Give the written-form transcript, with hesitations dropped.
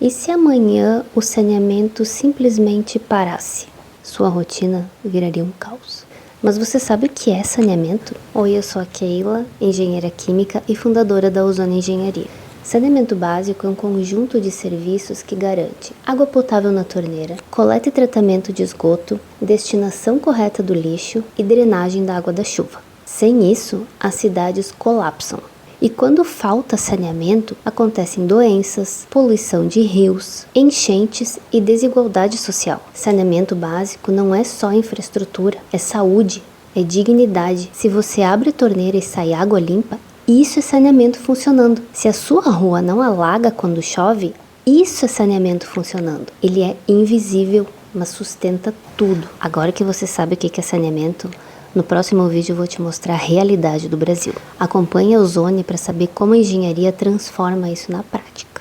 E se amanhã o saneamento simplesmente parasse? Sua rotina viraria um caos. Mas você sabe o que é saneamento? Oi, eu sou a Keila, engenheira química e fundadora da Ozônio Engenharia. Saneamento básico é um conjunto de serviços que garante água potável na torneira, coleta e tratamento de esgoto, destinação correta do lixo e drenagem da água da chuva. Sem isso, as cidades colapsam. E quando falta saneamento, acontecem doenças, poluição de rios, enchentes e desigualdade social. Saneamento básico não é só infraestrutura, é saúde, é dignidade. Se você abre a torneira e sai água limpa, isso é saneamento funcionando. Se a sua rua não alaga quando chove, isso é saneamento funcionando. Ele é invisível, mas sustenta tudo. Agora que você sabe o que é saneamento, no próximo vídeo eu vou te mostrar a realidade do Brasil. Acompanhe a Ozônio para saber como a engenharia transforma isso na prática.